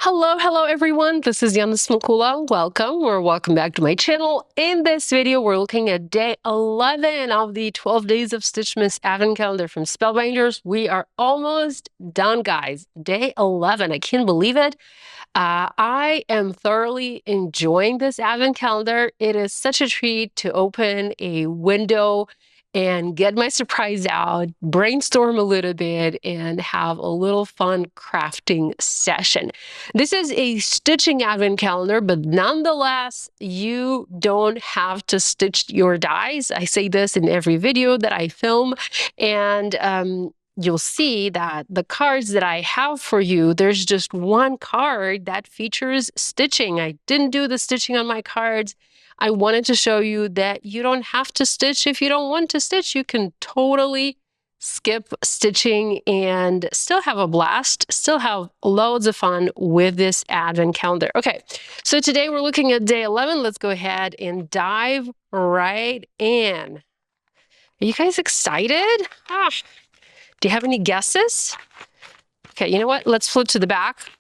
Hello everyone. This is Yana Smakula. Welcome or welcome back to my channel. In this video, we're looking at day 11 of the 12 Days of Stitchmas Advent Calendar from Spellbinders. We are almost done, guys. Day 11. I can't believe it. I am thoroughly enjoying this Advent Calendar. It is such a treat to open a window and get my surprise out, brainstorm a little bit, and have a little fun crafting session. This is a stitching Advent Calendar, but nonetheless, you don't have to stitch your dies. I say this in every video that I film, and you'll see that the cards that I have for you, there's just one card that features stitching. I didn't do the stitching on my cards. I wanted to show you that you don't have to stitch if you don't want to stitch. You can totally skip stitching and still have a blast, still have loads of fun with this Advent Calendar. Okay, so today we're looking at day 11. Let's go ahead and dive right in. Are you guys excited? Do you have any guesses? Okay, you know what? Let's flip to the back.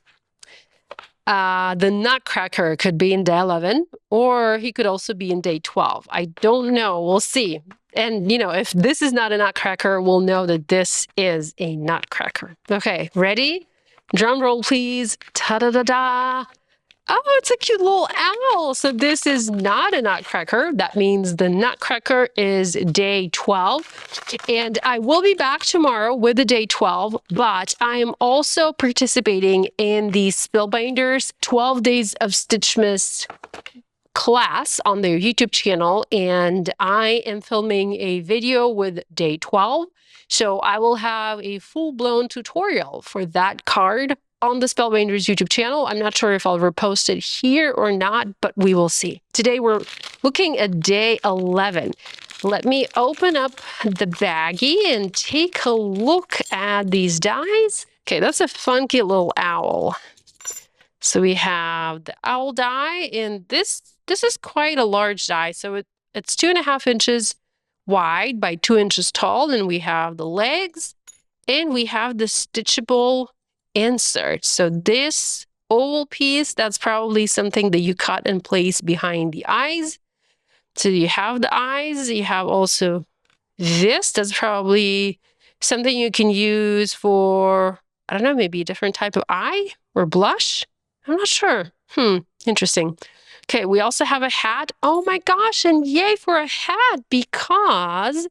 The Nutcracker could be in day 11, or he could also be in day 12. I don't know. We'll see. And, you know, if this is not a Nutcracker, we'll know that this is a Nutcracker. Okay, ready? Drum roll, please. Ta-da-da-da. Oh, it's a cute little owl. So this is not a Nutcracker. That means the Nutcracker is day 12. And I will be back tomorrow with the day 12, but I am also participating in the Spellbinders 12 Days of Stitchmas class on their YouTube channel, and I am filming a video with day 12. So I will have a full-blown tutorial for that card on the Spellbinders YouTube channel. I'm not sure if I'll repost it here or not, but we will see. Today we're looking at day 11. Let me open up the baggie and take a look at these dies. Okay, that's a funky little owl. So we have the owl die, and this is quite a large die. So it's 2.5 inches wide by 2 inches tall, and we have the legs, and we have the stitchable insert. So this oval piece, that's probably something that you cut and place behind the eyes. So you have the eyes, you have also this, that's probably something you can use for, I don't know, maybe a different type of eye or blush. I'm not sure. Interesting. Okay, we also have a hat. Oh my gosh, and yay for a hat, because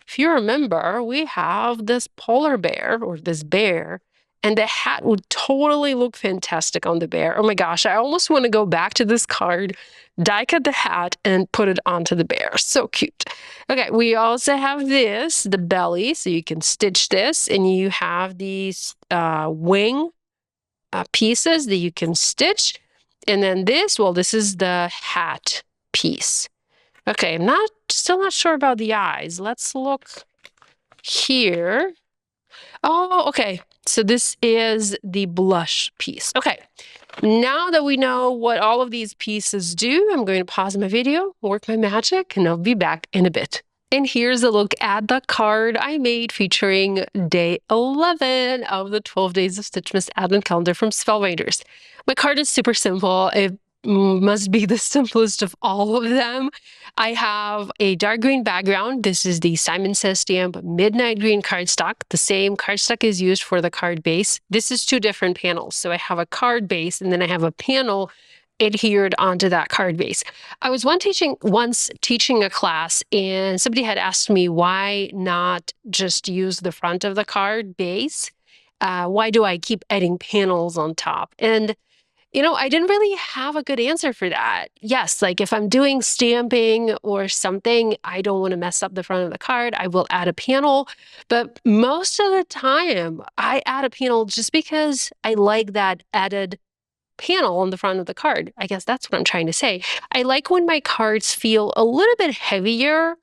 if you remember, we have this polar bear or this bear, and the hat would totally look fantastic on the bear. Oh my gosh, I almost want to go back to this card, die cut the hat, and put it onto the bear. So cute. Okay, we also have this, the belly, so you can stitch this, and you have these wing pieces that you can stitch. And then this, well, this is the hat piece. Okay, I'm still not sure about the eyes. Let's look here. Oh, okay. So this is the blush piece. Okay, now that we know what all of these pieces do, I'm going to pause my video, work my magic, and I'll be back in a bit. And here's a look at the card I made featuring day 11 of the 12 Days of Stitchmas Advent Calendar from Spellbinders. My card is super simple. It must be the simplest of all of them. I have a dark green background. This is the Simon Says stamp midnight green cardstock. The same cardstock is used for the card base. This is 2 different panels. So I have a card base, and then I have a panel adhered onto that card base. I was once teaching a class, and somebody had asked me why not just use the front of the card base? Why do I keep adding panels on top? And you know, I didn't really have a good answer for that. Yes, like if I'm doing stamping or something, I don't want to mess up the front of the card, I will add a panel. But most of the time, I add a panel just because I like that added panel on the front of the card. I guess that's what I'm trying to say. I like when my cards feel a little bit heavier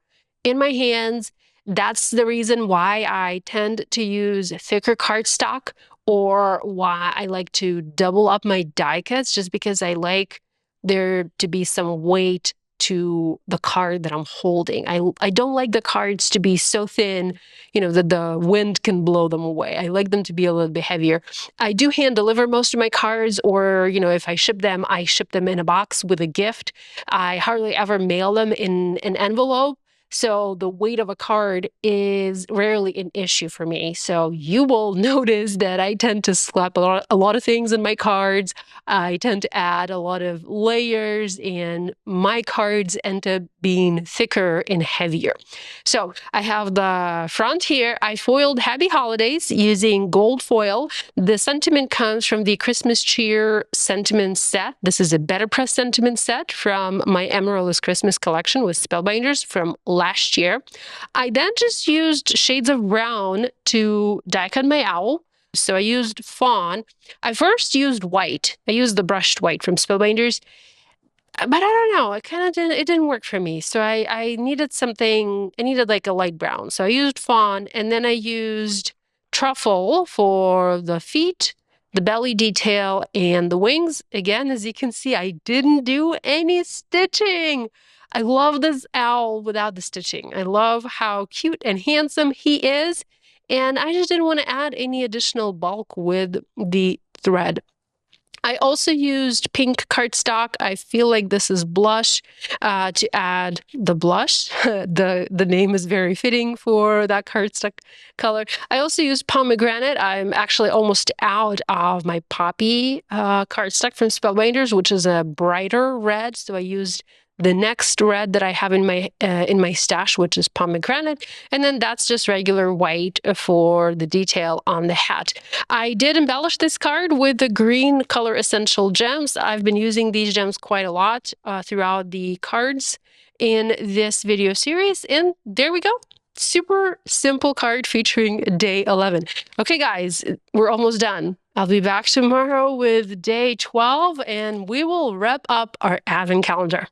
in my hands. That's the reason why I tend to use thicker cardstock, or why I like to double up my die cuts, just because I like there to be some weight to the card that I'm holding. I don't like the cards to be so thin, that the wind can blow them away. I like them to be a little bit heavier. I do hand deliver most of my cards, or, if I ship them, I ship them in a box with a gift. I hardly ever mail them in an envelope. So the weight of a card is rarely an issue for me. So you will notice that I tend to slap a lot of things in my cards. I tend to add a lot of layers, and my cards end up being thicker and heavier. So I have the front here. I foiled Happy Holidays using gold foil. The sentiment comes from the Christmas Cheer sentiment set. This is a better press sentiment set from my Amaryllis Christmas collection with Spellbinders from last year. I then just used shades of brown to die cut my owl. So I used fawn. I first used white. I used the brushed white from Spellbinders, but I don't know. It didn't work for me. So I needed something. I needed like a light brown. So I used fawn, and then I used truffle for the feet, the belly detail, and the wings. Again, as you can see, I didn't do any stitching. I love this owl without the stitching. I love how cute and handsome he is. And I just didn't want to add any additional bulk with the thread. I also used pink cardstock. I feel like this is blush to add the blush. The name is very fitting for that cardstock color. I also used pomegranate. I'm actually almost out of my poppy cardstock from Spellbinders, which is a brighter red. So I used the next red that I have in my stash, which is pomegranate, and then that's just regular white for the detail on the hat. I did embellish this card with the green color essential gems. I've been using these gems quite a lot throughout the cards in this video series, and there we go. Super simple card featuring day 11. Okay, guys, we're almost done. I'll be back tomorrow with day 12, and we will wrap up our advent calendar.